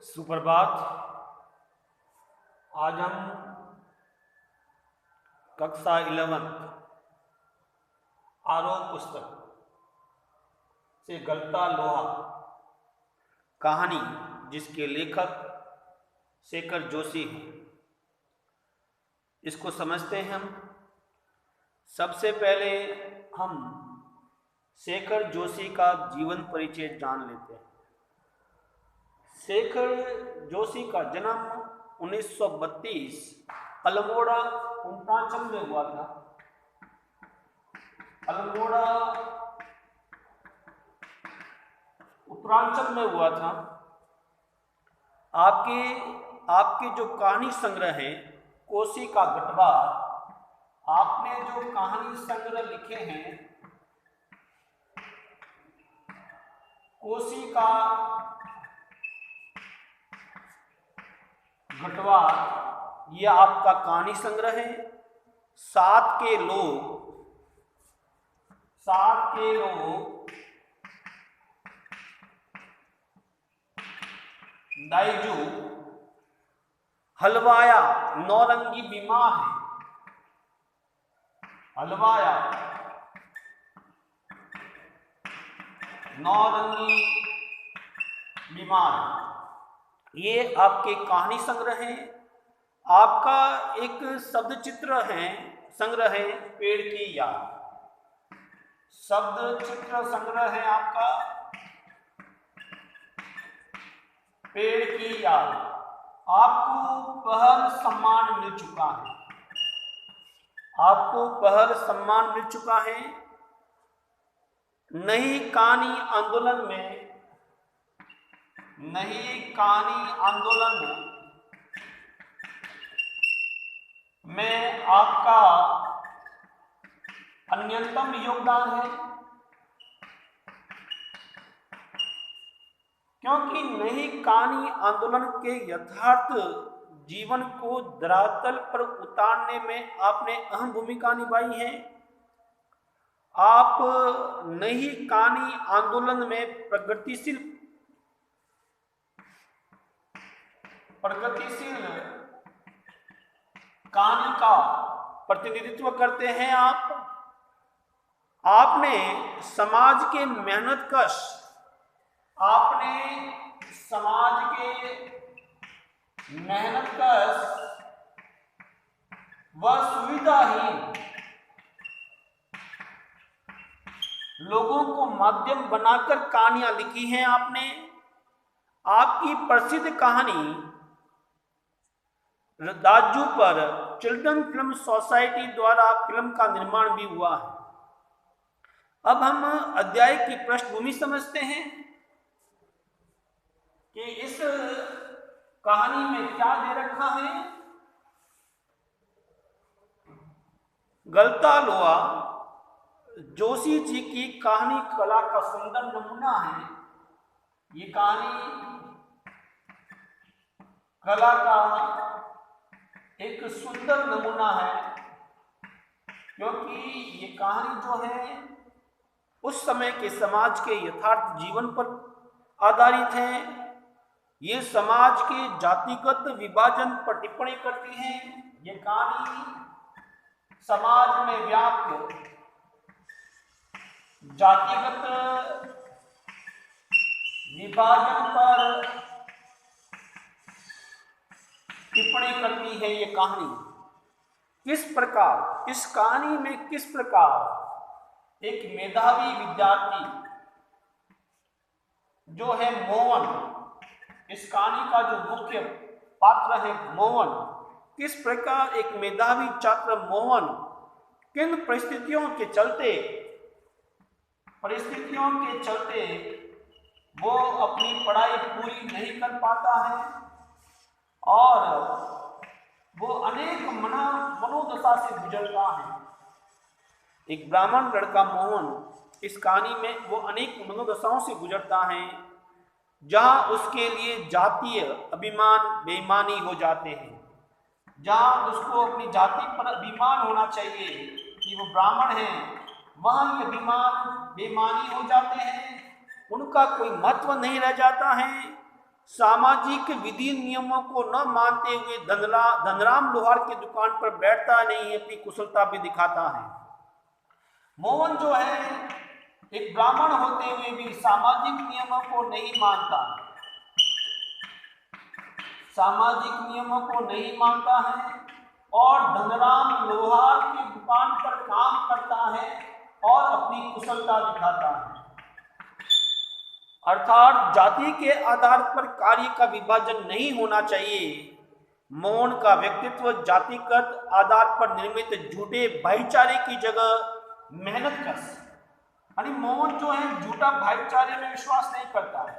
सुप्रभात। आज हम कक्षा 11 आरोह पुस्तक से गलता लोहा कहानी, जिसके लेखक शेखर जोशी हैं, इसको समझते हैं हम। सबसे पहले हम शेखर जोशी का जीवन परिचय जान लेते हैं। शेखर जोशी का जन्म 1932 अल्मोड़ा उत्तरांचल में हुआ था। अल्मोड़ा उत्तरांचल में हुआ था। आपके जो कहानी संग्रह है कोसी का गटवा, आपने जो कहानी संग्रह लिखे हैं कोसी का गटवा, यह आपका कहानी संग्रह है। सात के लोग दाइजू हलवाया नौरंगी बीमार है। हलवाया नौरंगी बीमार, ये आपके कहानी संग्रह है। आपका एक शब्द चित्र है संग्रह है पेड़ की याद। शब्द चित्र संग्रह है आपका पेड़ की याद। आपको पहल सम्मान मिल चुका है। आपको पहल सम्मान मिल चुका है। नई कहानी आंदोलन में आपका अन्यतम योगदान है, क्योंकि नई कहानी आंदोलन के यथार्थ जीवन को धरातल पर उतारने में आपने अहम भूमिका निभाई है। आप नई कहानी आंदोलन में प्रगतिशील कहानी का प्रतिनिधित्व करते हैं। आपने समाज के मेहनतकश व सुविधाहीन लोगों को माध्यम बनाकर कहानियां लिखी हैं। आपकी प्रसिद्ध कहानी दाजू पर चिल्ड्रन फिल्म सोसाइटी द्वारा फिल्म का निर्माण भी हुआ है। अब हम अध्याय की पृष्ठभूमि समझते हैं कि इस कहानी में क्या दे रखा है। गलता लोहा जोशी जी की कहानी कला का सुंदर नमूना है। ये कहानी कला का एक सुंदर नमूना है, क्योंकि ये कहानी जो है उस समय के समाज के यथार्थ जीवन पर आधारित है। ये समाज के जातिगत विभाजन पर टिप्पणी करती है। ये कहानी समाज में व्याप्त जातिगत विभाजन पर टिप्पणी करती है। ये कहानी इस कहानी में किस प्रकार एक मेधावी विद्यार्थी जो है मोहन, इस कहानी का जो मुख्य पात्र है मोहन, किस प्रकार एक मेधावी छात्र मोहन किन परिस्थितियों के चलते वो अपनी पढ़ाई पूरी नहीं कर पाता है और वो अनेक मनोदशा से गुजरता है। एक ब्राह्मण लड़का मोहन इस कहानी में वो अनेक मनोदशाओं से गुजरता है, जहां उसके लिए जातीय अभिमान बेईमानी हो जाते हैं। जहां उसको अपनी जाति पर अभिमान होना चाहिए कि वो ब्राह्मण है, वहां ये अभिमान बेईमानी हो जाते हैं। उनका कोई महत्व नहीं रह जाता है। सामाजिक विधि नियमों को न मानते हुए धनराम लोहार की दुकान पर बैठता नहीं है, अपनी कुशलता भी दिखाता है। मोहन जो है एक ब्राह्मण होते हुए भी सामाजिक नियमों को नहीं मानता, सामाजिक नियमों को नहीं मानता है और धनराम लोहार की दुकान पर काम करता है और अपनी कुशलता दिखाता है। अर्थात जाति के आधार पर कार्य का विभाजन नहीं होना चाहिए। मोहन का व्यक्तित्व जातिगत आधार पर निर्मित झूठे भाईचारे की जगह मेहनत कश, यानी मोहन जो है झूठा भाईचारे में विश्वास नहीं करता है।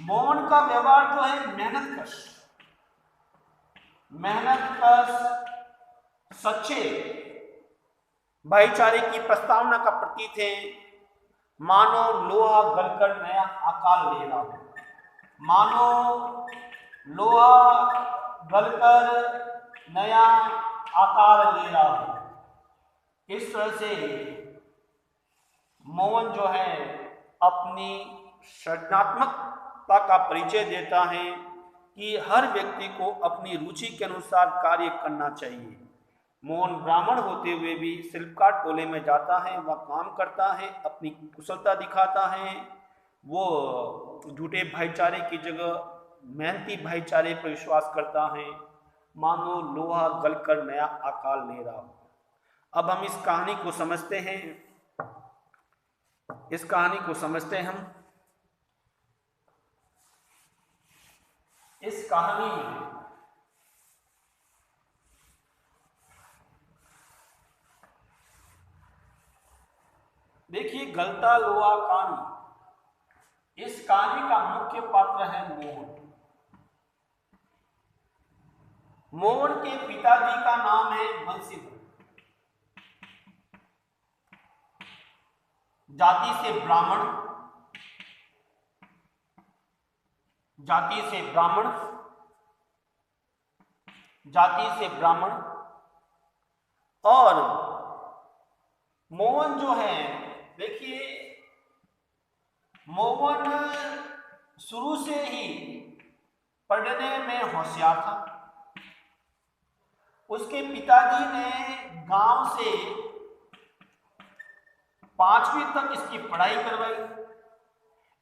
मोहन का व्यवहार जो है मेहनत कश सच्चे भाईचारे की प्रस्तावना का प्रतीक है। मानो लोहा गलकर नया आकार ले रहा हो, मानो लोहा गलकर नया आकार ले रहा हो। इस तरह से मोहन जो है अपनी सृजनात्मकता का परिचय देता है कि हर व्यक्ति को अपनी रुचि के अनुसार कार्य करना चाहिए। मोहन ब्राह्मण होते हुए भी शिल्पकार टोले में जाता है, वह काम करता है, अपनी कुशलता दिखाता है। वो झूठे भाईचारे की जगह मेहनती भाईचारे पर विश्वास करता है, मानो लोहा गलकर नया आकार ले रहा हो। अब हम इस कहानी को समझते हैं, इस कहानी को समझते हैं हम। इस कहानी में देखिए गलता लोहा कहानी, इस कहानी का मुख्य पात्र है मोहन। मोहन के पिताजी का नाम है बंसीधर, जाति से ब्राह्मण, जाति से ब्राह्मण, जाति से ब्राह्मण। और मोहन जो है देखिए, मोहन शुरू से ही पढ़ने में होशियार था। उसके पिताजी ने गांव से 5वीं तक इसकी पढ़ाई करवाई,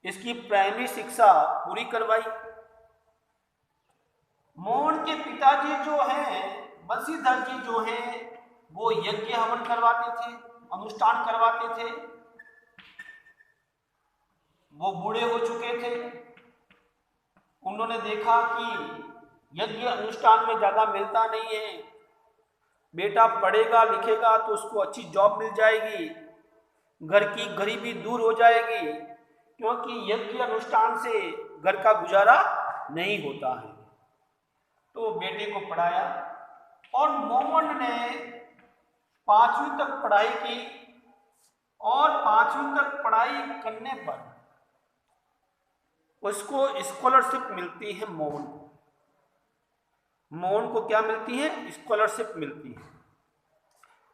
इसकी प्राइमरी शिक्षा पूरी करवाई। मोहन के पिताजी जो हैं बंसीधर जी जो हैं वो यज्ञ हवन करवाते थे, अनुष्ठान करवाते थे। वो बूढ़े हो चुके थे, उन्होंने देखा कि यज्ञ अनुष्ठान में ज़्यादा मिलता नहीं है, बेटा पढ़ेगा लिखेगा तो उसको अच्छी जॉब मिल जाएगी, घर की गरीबी दूर हो जाएगी, क्योंकि यज्ञ अनुष्ठान से घर का गुजारा नहीं होता है। तो बेटे को पढ़ाया और मोहन ने 5वीं तक पढ़ाई की और 5वीं तक पढ़ाई करने पर उसको स्कॉलरशिप मिलती है। मोहन को क्या मिलती है? स्कॉलरशिप मिलती है,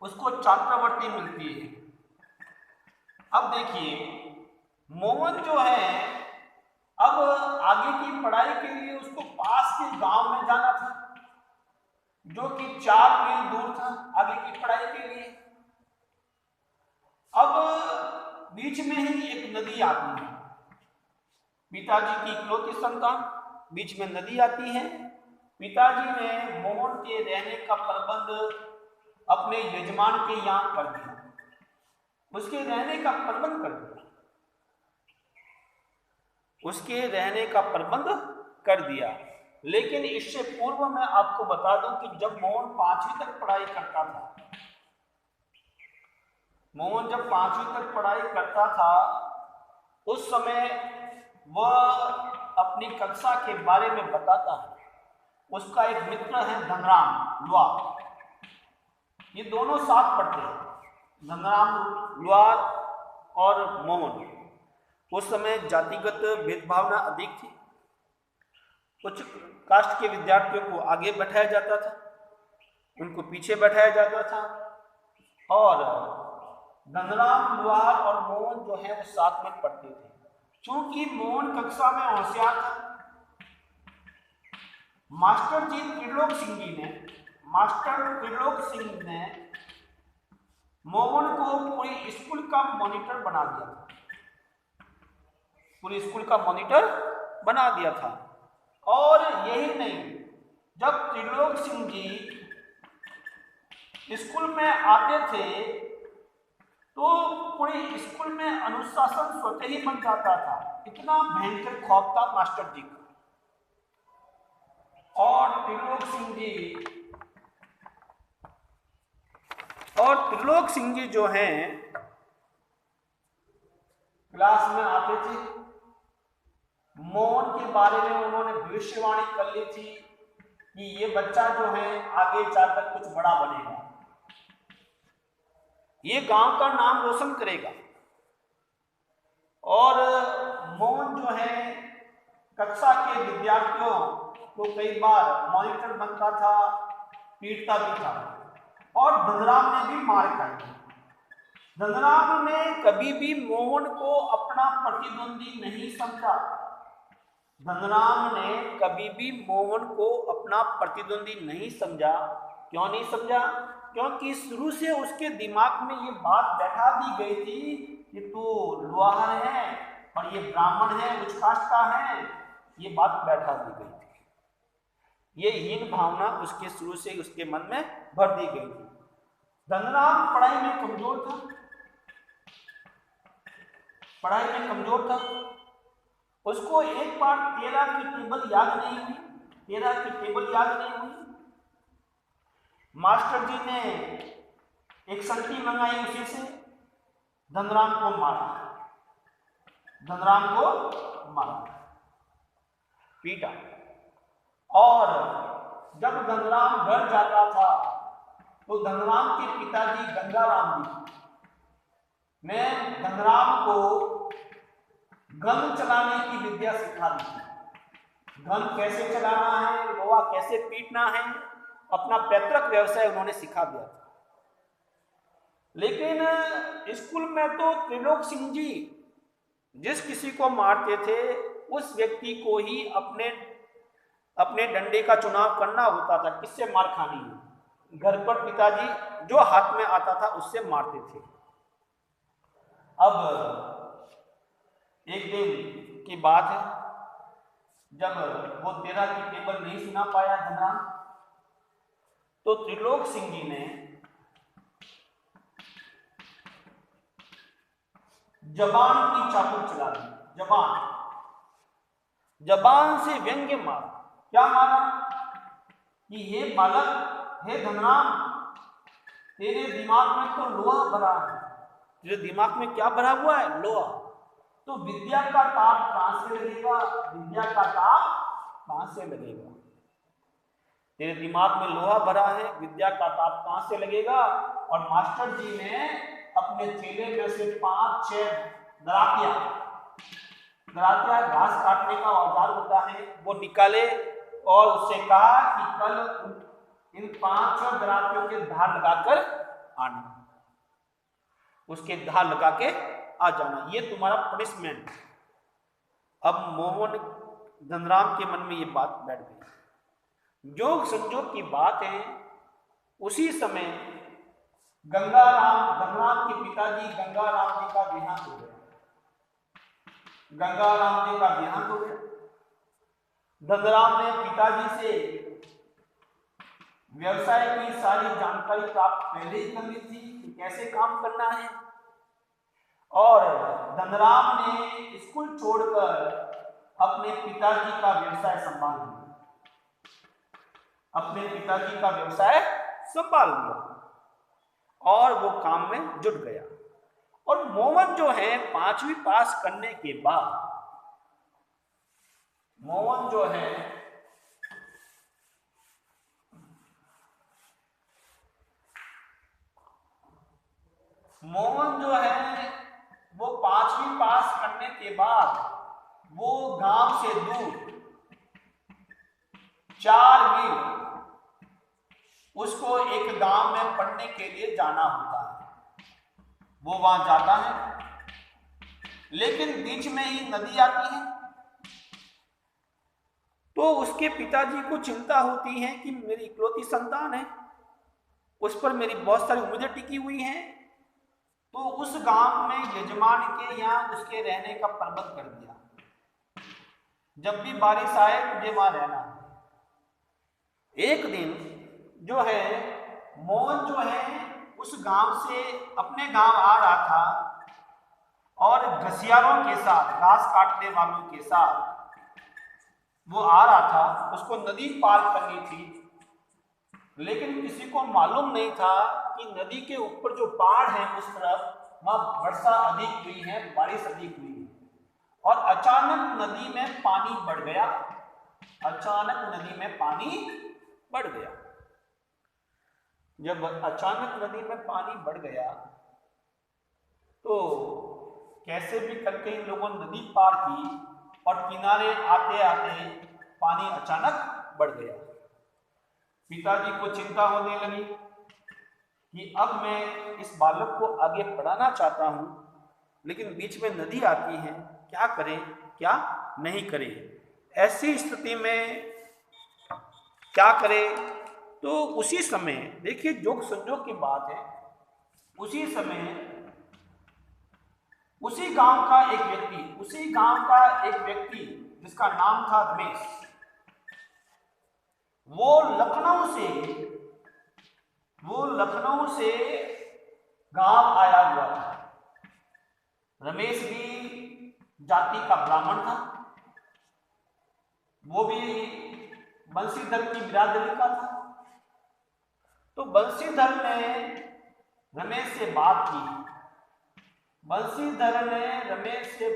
उसको छात्रवृत्ति मिलती है। अब देखिए मोहन जो है अब आगे की पढ़ाई के लिए उसको पास के गांव में जाना था, जो कि 4 मील दूर था आगे की पढ़ाई के लिए। अब बीच में ही एक नदी आती है, पिताजी की इकलौती संतान, बीच में नदी आती है। पिताजी ने मोहन के रहने का प्रबंध अपने यजमान के यहाँ कर दिया, उसके रहने का प्रबंध कर दिया, उसके रहने का प्रबंध कर दिया। लेकिन इससे पूर्व मैं आपको बता दूं कि जब मोहन 5वीं तक पढ़ाई करता था, मोहन जब 5वीं तक पढ़ाई करता था उस समय वह अपनी कक्षा के बारे में बताता है। उसका एक मित्र है धनराम लोहार, ये दोनों साथ पढ़ते हैं, धनराम लोहार और मोहन। उस समय जातिगत भेदभावना अधिक थी, उच्च कास्ट के विद्यार्थियों को आगे बैठाया जाता था, उनको पीछे बैठाया जाता था, और धनराम लोहार और मोहन जो है वो साथ में पढ़ते थे। क्योंकि मोहन कक्षा में होशियार था, मास्टर त्रिलोक सिंह ने मोहन को पूरी स्कूल का मॉनिटर बना दिया था, पूरी स्कूल का मॉनिटर बना दिया था। और यही नहीं, जब त्रिलोक सिंह जी स्कूल में आते थे तो पूरी स्कूल में अनुशासन स्वतः ही बन जाता था। इतना भयंकर खौफ था मास्टर जी का। और त्रिलोक सिंह जी जो हैं क्लास में आते थे, मोहन के बारे में उन्होंने भविष्यवाणी कर ली थी कि ये बच्चा जो है आगे जाकर कुछ बड़ा बनेगा, ये गांव का नाम रोशन करेगा। और मोहन जो है कक्षा के विद्यार्थियों को कई बार मॉनिटर बनता था, पीटता भी था। और धनराम ने भी मार खाई। धनराम ने कभी भी मोहन को अपना प्रतिद्वंदी नहीं समझा। धनराम ने कभी भी मोहन को अपना प्रतिद्वंदी नहीं समझा। क्यों नहीं समझा? क्योंकि शुरू से उसके दिमाग में ये बात बैठा दी गई थी कि तू लुहार है और ये ब्राह्मण है, उच्च कास्ट का है। ये बात बैठा दी गई थी। ये हीन भावना उसके शुरू से उसके मन में भर दी गई थी। धनराम पढ़ाई में कमजोर था, उसको एक बार 13 की टेबल याद नहीं हुई। मास्टर जी ने एक संगति मंगाई, उसी से धनराम को मारा, पीटा। और जब धनराम घर जाता था तो धनराम के पिताजी गंगाराम जी ने धनराम को गन चलाने की विद्या सिखा दी थी। गन कैसे चलाना है, लोहा कैसे पीटना है, अपना पैतृक व्यवसाय उन्होंने सिखा दिया था। लेकिन स्कूल में तो त्रिलोक सिंह जी जिस किसी को मारते थे उस व्यक्ति को ही अपने डंडे का चुनाव करना होता था, किससे मार खानी है। घर पर पिताजी जो हाथ में आता था उससे मारते थे। अब एक दिन की बात है, जब वो 13 की टेबल नहीं सुना पाया धनराम, तो त्रिलोक सिंह जी ने जबान की चाबुक चला दी। जबान से व्यंग्य मारा। क्या मारा कि हे बालक, हे धनराम, तेरे दिमाग में तो लोहा भरा है। तेरे दिमाग में क्या भरा हुआ है? लोहा। तो विद्या का ताप कहां से लगेगा? तेरे दिमाग में लोहा भरा है, विद्या का ताप कहां से लगेगा? और मास्टर जी ने अपने थैले में से 5-6 दरातिया घास काटने का औजार होता है वो निकाले और उससे कहा कि कल इन 5-6 दरातियों के धार लगाकर आना, उसके धार लगा के आ जाना, ये तुम्हारा पनिशमेंट। अब मोहन धनराम के मन में ये बात बैठ गई। जोग संजोग की बात है, उसी समय धनराम के पिताजी गंगाराम जी का देहांत हो गया। धनराम ने पिताजी से व्यवसाय की सारी जानकारी प्राप्त पहले ही कर ली थी कि कैसे काम करना है। और धनराम ने स्कूल छोड़कर अपने पिताजी का व्यवसाय संभाल लिया और वो काम में जुट गया। और मोहन जो है 5वीं पास करने के बाद वो 5वीं पास करने के बाद वो गांव से दूर 4 मील उसको एक गांव में पढ़ने के लिए जाना होता है। वो वहां जाता है, लेकिन बीच में ही नदी आती है तो उसके पिताजी को चिंता होती है कि मेरी इकलौती संतान है, उस पर मेरी बहुत सारी उम्मीदें टिकी हुई हैं। तो उस गांव में यजमान के यहाँ उसके रहने का प्रबंध कर दिया, जब भी बारिश आए तुझे वहां रहना। एक दिन जो है मोहन जो है उस गांव से अपने गांव आ रहा था और घसियारों के साथ, घास काटने वालों के साथ वो आ रहा था। उसको नदी पार करनी थी, लेकिन किसी को मालूम नहीं था कि नदी के ऊपर जो पहाड़ है उस तरफ वहां वर्षा अधिक हुई है, बारिश अधिक हुई है, और अचानक नदी में पानी बढ़ गया। अचानक नदी में पानी बढ़ गया। जब अचानक नदी में पानी बढ़ गया तो कैसे भी करके इन लोगों ने नदी पार की और किनारे आते आते पानी अचानक बढ़ गया। पिताजी को चिंता होने लगी कि अब मैं इस बालक को आगे पढ़ाना चाहता हूं, लेकिन बीच में नदी आती है, क्या करें क्या नहीं करें। ऐसी स्थिति में क्या करें। तो उसी समय देखिए जोग संजोग की बात है, उसी समय उसी गांव का एक व्यक्ति जिसका नाम था रमेश, वो लखनऊ से गांव आया हुआ था। रमेश भी जाति का ब्राह्मण था, वो भी बंशीधर की बिरादरी का था। तो बंशीधर ने रमेश से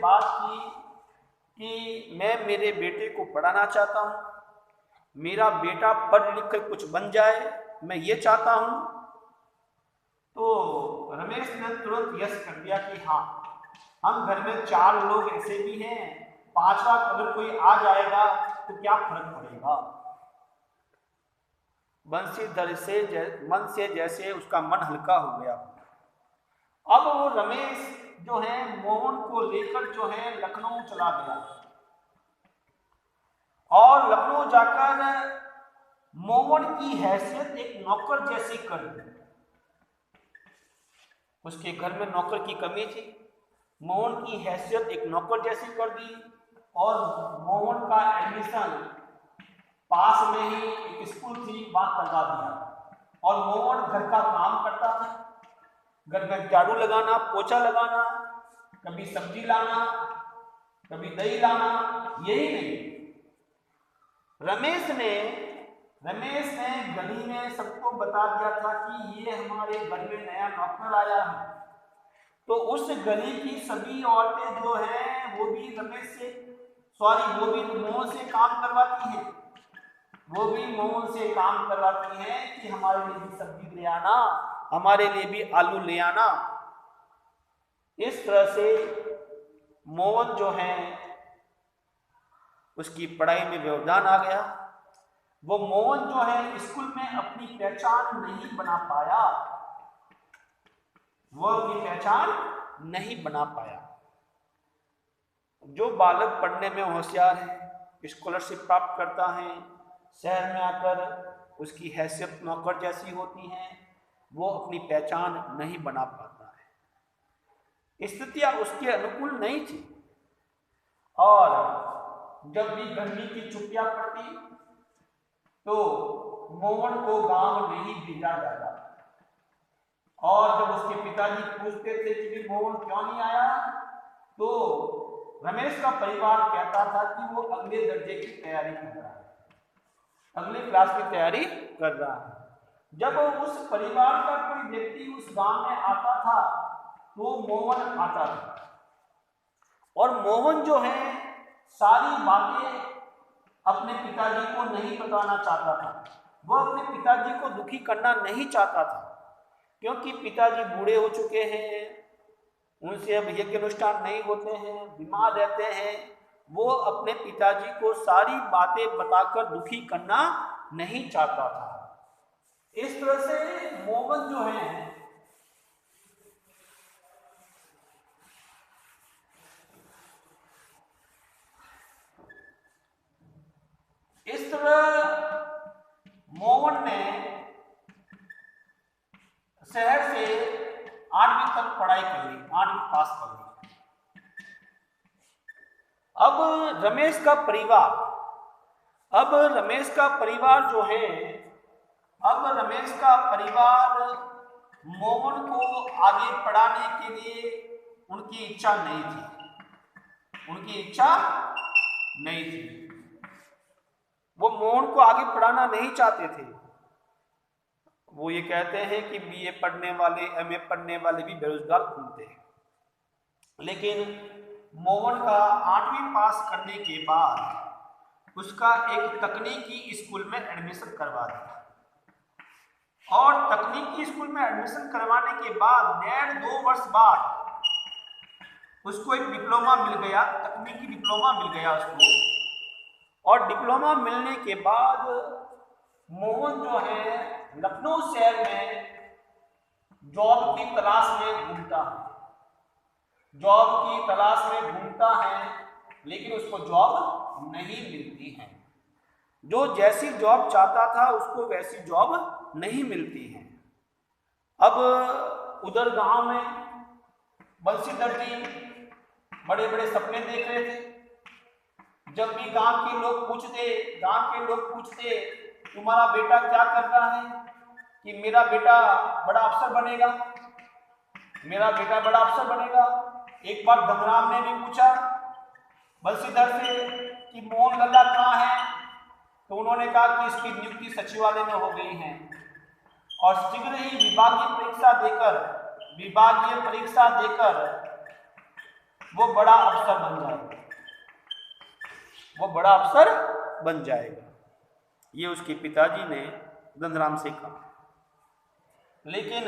बात की कि मैं मेरे बेटे को पढ़ाना चाहता हूं, मेरा बेटा पढ़ लिख कर कुछ बन जाए, मैं ये चाहता हूं। तो रमेश ने तुरंत यस कर दिया कि हाँ, हम घर में 4 लोग ऐसे भी हैं, 5वां अगर कोई आ जाएगा तो क्या फर्क पड़ेगा। बंशीधर से मन से जैसे उसका मन हल्का हो गया। अब वो रमेश जो है मोहन को लेकर जो है लखनऊ चला गया और लखनऊ जाकर मोहन की हैसियत एक नौकर जैसी कर दी। उसके घर में नौकर की कमी थी, मोहन की हैसियत एक नौकर जैसी कर दी और मोहन का एडमिशन पास में ही एक स्कूल थी वहां करवा दिया। और मोहन घर का काम करता था, घर में झाड़ू लगाना, पोछा लगाना, कभी सब्जी लाना, कभी दही लाना, यही नहीं, रमेश ने गली में सबको बता दिया था कि ये हमारे घर में नया नौकर आया है। तो उस गली की सभी औरतें जो हैं वो भी मोहन से काम करवाती हैं कि हमारे लिए भी सब्जी ले आना, हमारे लिए भी आलू ले आना। इस तरह से मोहन जो है उसकी पढ़ाई में व्यवधान आ गया। वो मोहन जो है स्कूल में अपनी पहचान नहीं बना पाया। जो बालक पढ़ने में होशियार है, स्कॉलरशिप प्राप्त करता है, शहर में आकर उसकी हैसियत नौकर जैसी होती है, वो अपनी पहचान नहीं बना पाता है। स्थितियां उसके अनुकूल नहीं थी और जब भी गर्मी की छुट्टियां पड़ती तो मोहन को गांव नहीं भेजा जाता और जब उसके पिताजी पूछते थे कि मोहन क्यों नहीं आया, तो रमेश का परिवार कहता था कि वो अगले दर्जे की तैयारी कर रहा है, अगले क्लास की तैयारी कर रहा है। जब उस परिवार का कोई व्यक्ति उस गांव में आता था तो मोहन आता था और मोहन जो है सारी बातें अपने पिताजी को नहीं बताना चाहता था। वह अपने पिताजी को दुखी करना नहीं चाहता था, क्योंकि पिताजी बूढ़े हो चुके हैं, उनसे अब यज्ञ अनुष्ठान नहीं होते हैं, बीमार रहते हैं। वो अपने पिताजी को सारी बातें बताकर दुखी करना नहीं चाहता था। इस तरह से मोहन जो है इस तरह मोहन ने शहर से 8वीं तक पढ़ाई कर ली, 8वीं पास कर ली। अब रमेश का परिवार जो है, अब रमेश का परिवार मोहन को आगे पढ़ाने के लिए उनकी इच्छा नहीं थी, वो मोहन को आगे पढ़ाना नहीं चाहते थे। वो ये कहते हैं कि बीए पढ़ने वाले, एमए पढ़ने वाले भी बेरोजगार घूमते हैं। लेकिन मोहन का 8वीं पास करने के बाद उसका एक तकनीकी स्कूल में एडमिशन करवा दिया, और तकनीकी स्कूल में एडमिशन करवाने के बाद 1.5-2 वर्ष बाद उसको एक डिप्लोमा मिल गया, तकनीकी डिप्लोमा मिल गया उसको। और डिप्लोमा मिलने के बाद मोहन जो है लखनऊ शहर में जॉब की तलाश में घूमता है, लेकिन उसको जॉब नहीं मिलती है। जो जैसी जॉब चाहता था उसको वैसी जॉब नहीं मिलती है। अब उधर गांव में बंसीधर जी बड़े बड़े सपने देख रहे थे। जब भी गांव के लोग पूछते तुम्हारा बेटा क्या कर रहा है, कि मेरा बेटा बड़ा अफसर बनेगा। एक बार धनराम ने भी पूछा बंसीधर से कि मोहन लल्ला कहाँ है, तो उन्होंने कहा कि इसकी नियुक्ति सचिवालय में हो गई है, और शीघ्र ही विभागीय परीक्षा देकर वो बड़ा अफसर बन जाएगा। ये उसके पिताजी ने धनराम से कहा। लेकिन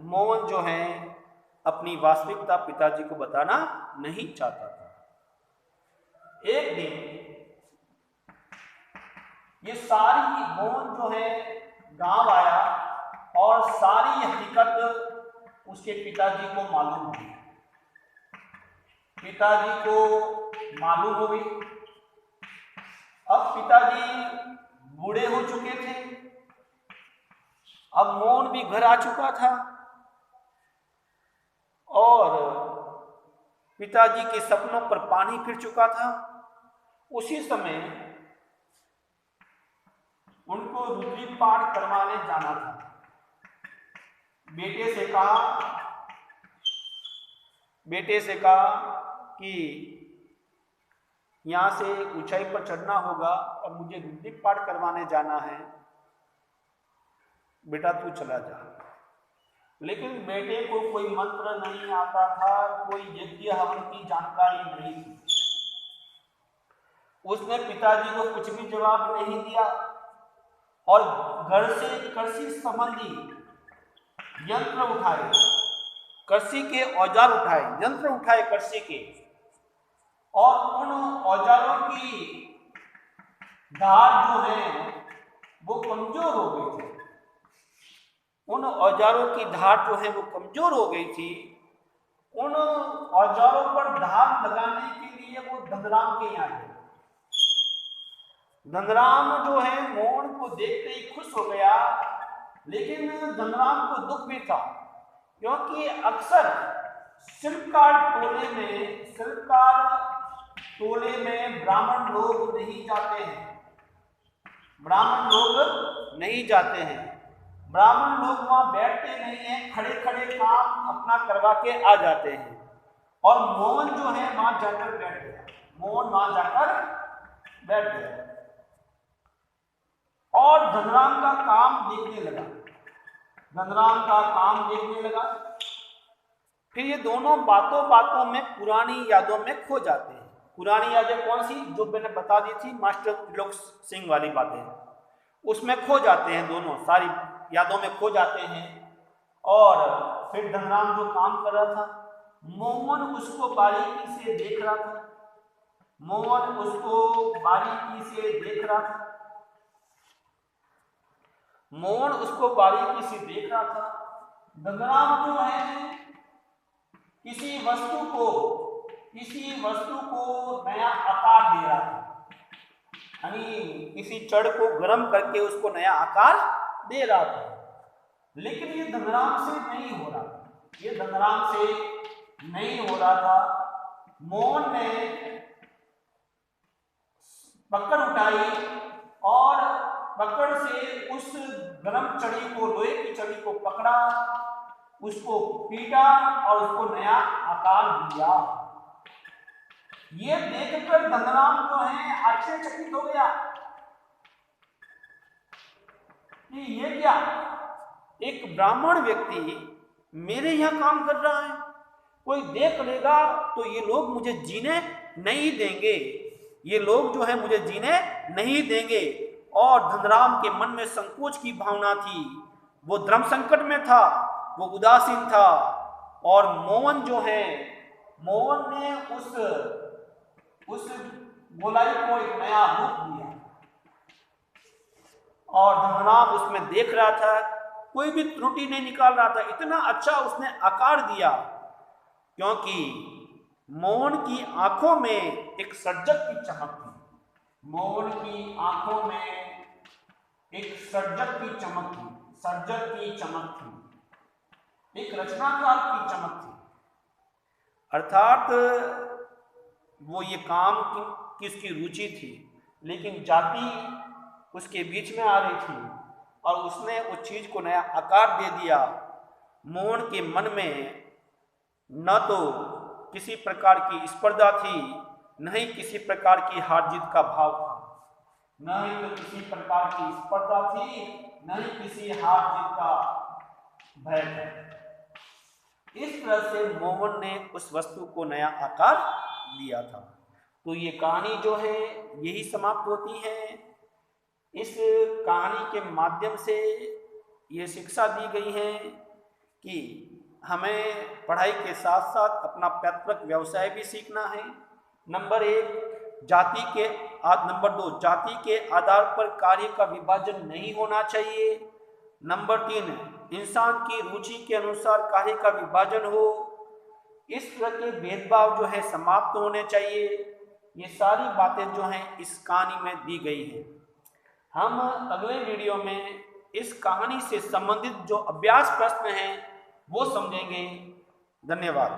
मोहन जो है अपनी वास्तविकता पिताजी को बताना नहीं चाहता था। एक दिन ये सारी मोहन जो है गांव आया और सारी हकीकत उसके पिताजी को मालूम हो गई। अब पिताजी बूढ़े हो चुके थे, अब मोहन भी घर आ चुका था, और पिताजी के सपनों पर पानी फिर चुका था। उसी समय उनको रुद्री पाठ करवाने जाना था। बेटे से कहा कि यहाँ से ऊंचाई पर चढ़ना होगा और मुझे रुद्री पाठ करवाने जाना है, बेटा तू चला जा। लेकिन बेटे को कोई मंत्र नहीं आता था, कोई यज्ञ हवन की जानकारी नहीं थी। उसने पिताजी को कुछ भी जवाब नहीं दिया, और घर से कृषि संबंधी यंत्र उठाए, कृषि के औजार उठाए, यंत्र उठाए कृषि के, और उन औजारों की धार जो है वो कमजोर हो गई थी। उन औजारों की धार जो है वो कमजोर हो गई थी। उन औजारों पर धार लगाने के लिए वो धनराम के यहाँ गए। धनराम जो है मोहन को देखते ही खुश हो गया, लेकिन धनराम को दुख भी था, क्योंकि अक्सर शिल्पकार टोले में ब्राह्मण लोग नहीं जाते हैं। ब्राह्मण लोग वहां बैठते नहीं हैं, खड़े खड़े काम अपना करवा के आ जाते हैं। और मोहन जो है वहां जाकर बैठ गया और धनराम का काम देखने लगा। फिर ये दोनों बातों में पुरानी यादों में खो जाते हैं। पुरानी यादें कौन सी, जो मैंने बता दी थी मास्टर त्रिलोक सिंह वाली बातें, उसमें खो जाते हैं, दोनों सारी यादों में खो जाते हैं। और फिर धनराम जो काम कर रहा था, मोहन उसको बारीकी से देख रहा था। धनराम जो है किसी वस्तु को नया आकार दे रहा था। यानी किसी जड़ को गर्म करके उसको नया आकार दे रहा था। लेकिन ये धनराम से नहीं हो रहा था, ये धनराम से नहीं हो रहा था। मोहन ने पकड़ उठाई और पकड़ से उस गर्म छड़ी को, लोहे की छड़ी को पकड़ा, उसको पीटा और उसको नया आकार दिया। ये देखकर धनराम जो है आश्चर्यचकित हो गया कि ये क्या, एक ब्राह्मण व्यक्ति मेरे यहां काम कर रहा है, कोई देख लेगा तो ये लोग मुझे जीने नहीं देंगे, ये लोग जो है मुझे जीने नहीं देंगे। और धनराम के मन में संकोच की भावना थी, वो धर्म संकट में था, वो उदासीन था। और मोहन जो है, मोहन ने उस गोलाई को एक नया रूप दिया और धनराम उसमें देख रहा था, कोई भी त्रुटि नहीं निकाल रहा था, इतना अच्छा उसने आकार दिया। क्योंकि मोहन की आंखों में एक सर्जक की चमक थी, मोहन की आंखों में एक सर्जक की चमक थी, सर्जक की चमक थी, एक रचनाकार की चमक थी। अर्थात वो ये काम की उसकी रुचि थी, लेकिन जाति उसके बीच में आ रही थी और उसने उस चीज को नया आकार दे दिया। मोहन के मन में न तो किसी प्रकार की स्पर्धा थी, न ही किसी प्रकार की हार जीत का भाव था, न ही तो किसी प्रकार की स्पर्धा थी, न ही किसी हार जीत का भय था। इस तरह से मोहन ने उस वस्तु को नया आकार दिया था। तो ये कहानी जो है यही समाप्त होती है। इस कहानी के माध्यम से ये शिक्षा दी गई है कि हमें पढ़ाई के साथ साथ अपना पैतृक व्यवसाय भी सीखना है। नंबर 1 नंबर 2 जाति के आधार पर कार्य का विभाजन नहीं होना चाहिए। नंबर 3 इंसान की रुचि के अनुसार कार्य का विभाजन हो। इस तरह के भेदभाव जो है समाप्त होने चाहिए। ये सारी बातें जो हैं इस कहानी में दी गई हैं। हम अगले वीडियो में इस कहानी से संबंधित जो अभ्यास प्रश्न हैं वो समझेंगे। धन्यवाद।